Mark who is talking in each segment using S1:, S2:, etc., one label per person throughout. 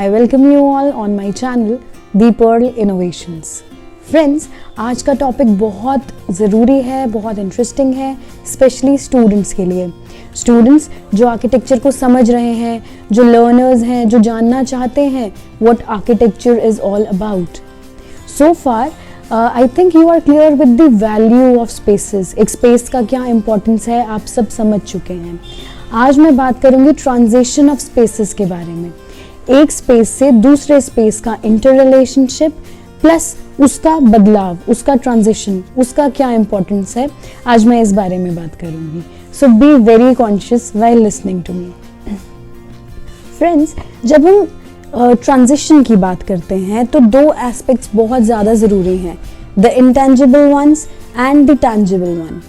S1: I welcome you all on my channel The Pearl Innovations. Friends, आज का topic बहुत ज़रूरी है, बहुत इंटरेस्टिंग है, स्पेशली स्टूडेंट्स के लिए। स्टूडेंट्स जो आर्किटेक्चर को समझ रहे हैं, जो लर्नर्स हैं, जो जानना चाहते हैं what architecture is all about. So far I think you are clear with the value of spaces. एक स्पेस का क्या इंपॉर्टेंस है आप सब समझ चुके हैं। आज मैं बात करूँगी ट्रांजिशन ऑफ स्पेसेस के बारे में। एक स्पेस से दूसरे स्पेस का इंटर रिलेशनशिप प्लस उसका बदलाव, उसका ट्रांजिशन, उसका क्या इंपॉर्टेंस है, आज मैं इस बारे में बात करूंगी। So be very conscious while listening to me. Friends, जब हम ट्रांजिशन की बात करते हैं तो दो एस्पेक्ट्स बहुत ज़्यादा ज़रूरी हैं, the intangible ones and the tangible one.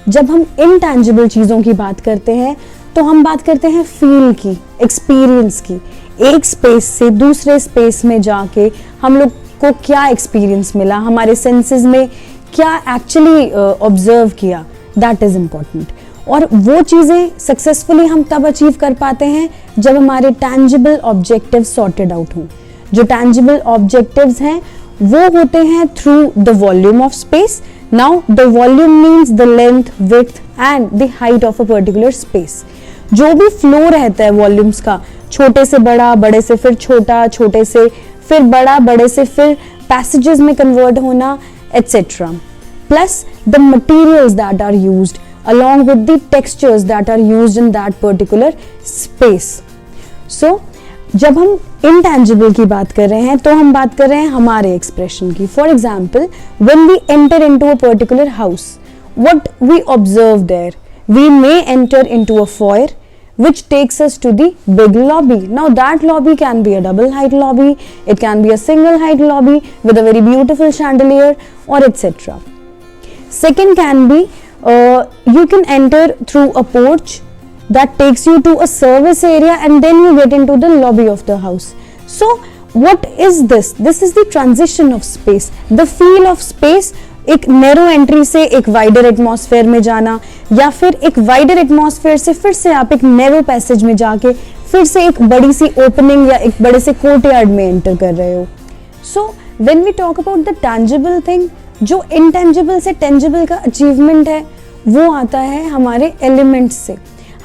S1: जब हम इनटैंजिबल चीज़ों की बात करते हैं तो हम बात करते हैं फील की, एक्सपीरियंस की। एक स्पेस से दूसरे स्पेस में जाके हम लोग को क्या एक्सपीरियंस मिला, हमारे सेंसेस में क्या एक्चुअली ऑब्जर्व किया, दैट इज़ इम्पॉर्टेंट। और वो चीज़ें सक्सेसफुली हम तब अचीव कर पाते हैं जब हमारे टैंजिबल ऑब्जेक्टिव्स सॉर्टेड आउट हों। जो टैंजिबल ऑब्जेक्टिव्स हैं वो होते हैं through the volume of space. Now the volume means the length, width and the height of a particular space. जो भी फ्लो रहता है वॉल्यूम्स का, छोटे से बड़ा, बड़े से फिर छोटा, छोटे से फिर बड़ा, बड़े से फिर पैसेजेस में कन्वर्ट होना, etcetera, plus the materials that are used along with the textures that are used in that particular space. So, जब हम intangible की बात कर रहे हैं तो हम बात कर रहे हैं हमारे expression की. For example, when we enter into a particular house, what we observe there? We may enter into a foyer which takes us to the big lobby. Now that lobby can be a double height lobby, it can be a single height lobby with a very beautiful chandelier or etc. Second can be you can enter through a porch that takes you to a service area and then you get into the lobby of the house. So what is this? This is the transition of space, the feel of space. एक narrow entry से एक wider atmosphere में जाना, या फिर एक wider atmosphere से फिर से आप एक नैरो पैसेज में जाके फिर से एक बड़ी सी ओपनिंग या एक बड़े से कोर्टयार्ड में एंटर कर रहे हो। So when we talk about the tangible thing, जो इंटेंजिबल से टेंजिबल का अचीवमेंट है वो आता है हमारे एलिमेंट्स से।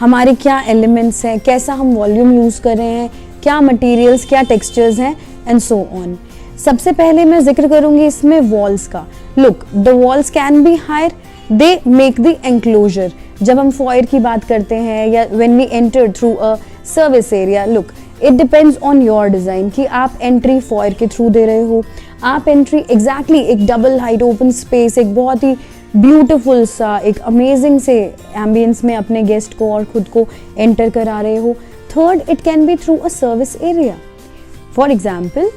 S1: हमारे क्या एलिमेंट्स हैं, कैसा हम वॉल्यूम यूज़ कर रहे हैं, क्या मटेरियल्स, क्या टेक्सचर्स हैं एंड सो ऑन। सबसे पहले मैं जिक्र करूंगी इसमें वॉल्स का। Look, the walls can be higher, they make the enclosure. जब हम फॉयर की बात करते हैं या when we enter through a service area, look it depends on your design कि आप एंट्री फॉयर के थ्रू दे रहे हो, आप एंट्री एग्जैक्टली एक डबल हाइट ओपन स्पेस, एक बहुत ही ब्यूटीफुल सा, एक अमेजिंग से एम्बियंस में अपने गेस्ट को और खुद को एंटर करा रहे हो। Third, it can be through a service area. For example,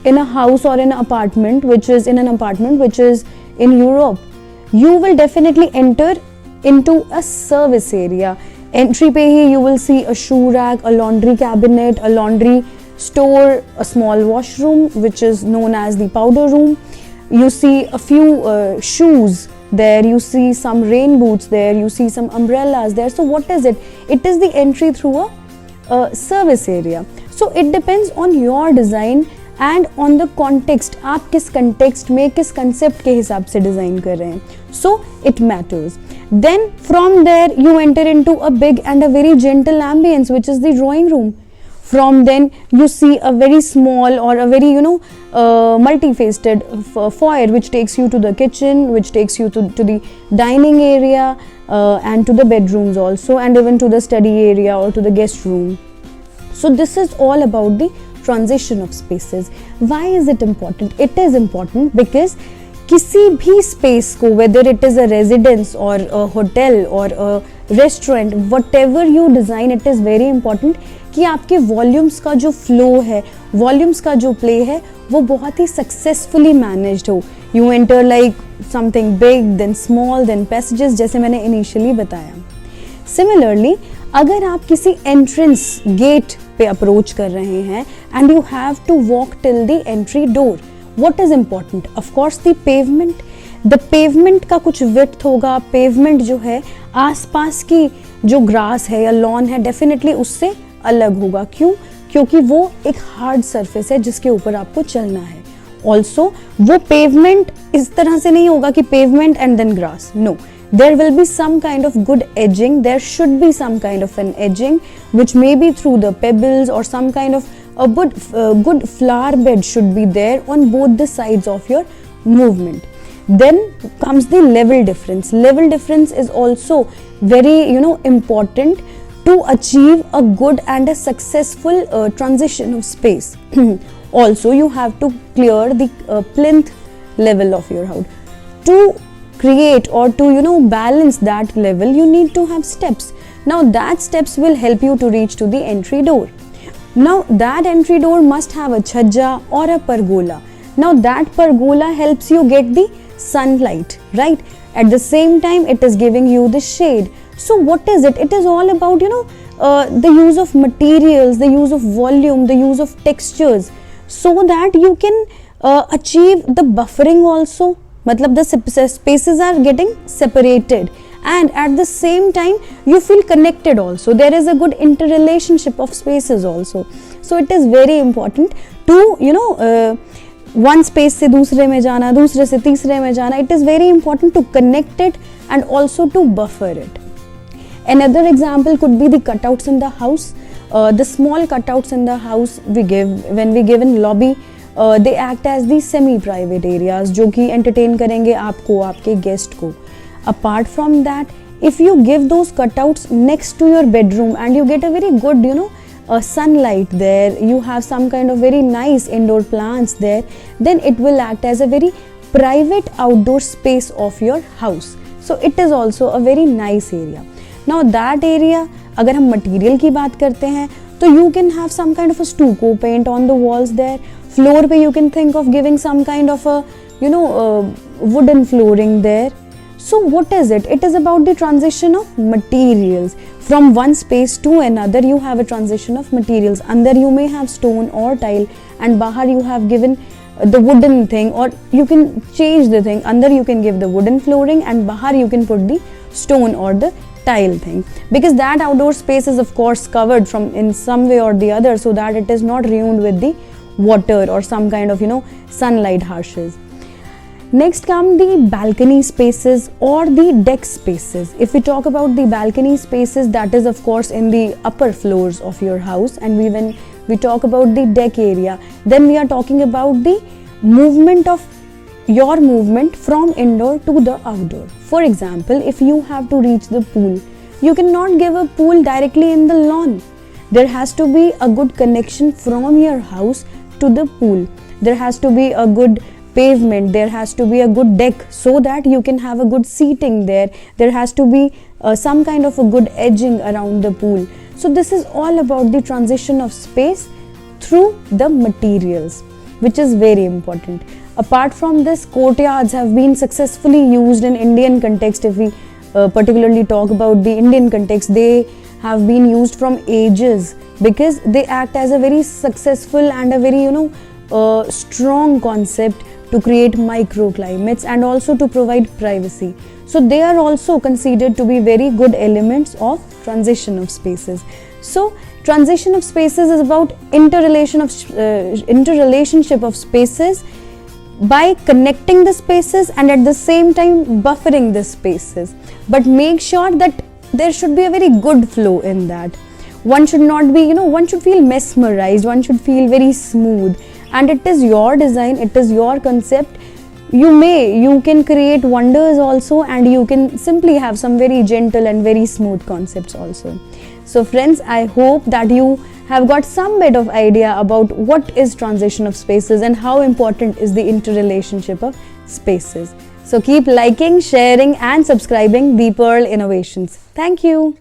S1: in a house or in an apartment which is in Europe, you will definitely enter into a service area. Entry पे ही you will see a shoe rack, a laundry cabinet, a laundry store, a small washroom which is known as the powder room. You see a few shoes there, you see some rain boots there, you see some umbrellas there. So what is it? It is the entry through a service area. So it depends on your design and on the context. आप किस context में, किस concept के हिसाब से design कर रहे हैं. So it matters. Then from there you enter into a big and a very gentle ambience which is the drawing room. From then you see a very small or a very multi-faceted foyer which takes you to the kitchen, which takes you to the dining area and to the bedrooms also, and even to the study area or to the guest room. So this is all about the transition of spaces. Why is it important? It is important because किसी भी space को, whether it is a residence or a hotel or a restaurant, whatever you design, it is very important कि आपके volumes का जो flow है, volumes का जो प्ले है, वो बहुत ही सक्सेसफुली मैनेज्ड हो। You enter like something big, then small, then passages, जैसे मैंने इनिशियली बताया। सिमिलरली, अगर आप किसी एंट्रेंस गेट पे अप्रोच कर रहे हैं and you have to walk till the entry door, what is important? Of course the pavement. The pavement का कुछ विड्थ होगा, पेवमेंट जो है आसपास की जो ग्रास है या लॉन है डेफिनेटली उससे अलग होगा। क्यों? क्योंकि वो एक हार्ड सरफेस है जिसके ऊपर आपको चलना है। ऑल्सो वो पेवमेंट इस तरह से नहीं होगा कि pavement and then grass, no, there will be some kind of good edging, there should be some kind of an edging which may be through the pebbles or some kind of a good flower bed should be there on both the sides of your movement. Then comes the level difference. Level difference is also very important to achieve a good and a successful transition of space. Also you have to clear the plinth level of your house. To create or to balance that level, you need to have steps. Now that steps will help you to reach to the entry door. Now that entry door must have a chhajja or a pergola. Now that pergola helps you get the sunlight, right? At the same time it is giving you the shade. So what is it? It is all about the use of materials, the use of volume, the use of textures, so that you can achieve the buffering also. मतलब the spaces are getting separated and at the same time you feel connected also. There is a good interrelationship of spaces also. So it is very important to one space से दूसरे में जाना, दूसरे से तीसरे में जाना. It is very important to connect it and also to buffer it. Another example could be the cutouts in the house. The small cutouts in the house we give when we give in lobby. They act as the semi-private areas जो कि entertain करेंगे आपको, आपके guest को. Apart from that, if you give those cutouts next to your bedroom and you get a very good sunlight there, you have some kind of very nice indoor plants there, then it will act as a very private outdoor space of your house. So it is also a very nice area. Now that area, अगर हम material की बात करते हैं तो you can have some kind of a stucco paint on the walls there. Floor पे you can think of giving some kind of a wooden flooring there. So what is it? It is about the transition of materials. From one space to another you have a transition of materials. Under you may have stone or tile and bahar you have given the wooden thing, or you can change the thing. Under you can give the wooden flooring and bahar you can put the stone or the tile thing, because that outdoor space is of course covered from in some way or the other, so that it is not ruined with the water or some kind of sunlight harshes. Next come the balcony spaces or the deck spaces. If we talk about the balcony spaces, that is of course in the upper floors of your house, and when we talk about the deck area, then we are talking about the movement of your movement from indoor to the outdoor. For example, if you have to reach the pool, you cannot give a pool directly in the lawn. There has to be a good connection from your house to the pool. There has to be a good pavement, there has to be a good deck so that you can have a good seating there. There has to be some kind of a good edging around the pool. So this is all about the transition of space through the materials, which is very important. Apart from this, courtyards have been successfully used in Indian context. If we particularly talk about the Indian context, they have been used from ages because they act as a very successful and a very strong concept to create microclimates and also to provide privacy. So they are also considered to be very good elements of transition of spaces. So transition of spaces is about interrelationship of spaces by connecting the spaces and at the same time buffering the spaces. But make sure that there should be a very good flow in that. One should not be, one should feel mesmerized, one should feel very smooth, and it is your design, it is your concept. You can create wonders also, and you can simply have some very gentle and very smooth concepts also. So friends, I hope that you have got some bit of idea about what is transition of spaces and how important is the interrelationship of spaces. So keep liking, sharing and subscribing The Pearl Innovations. Thank you.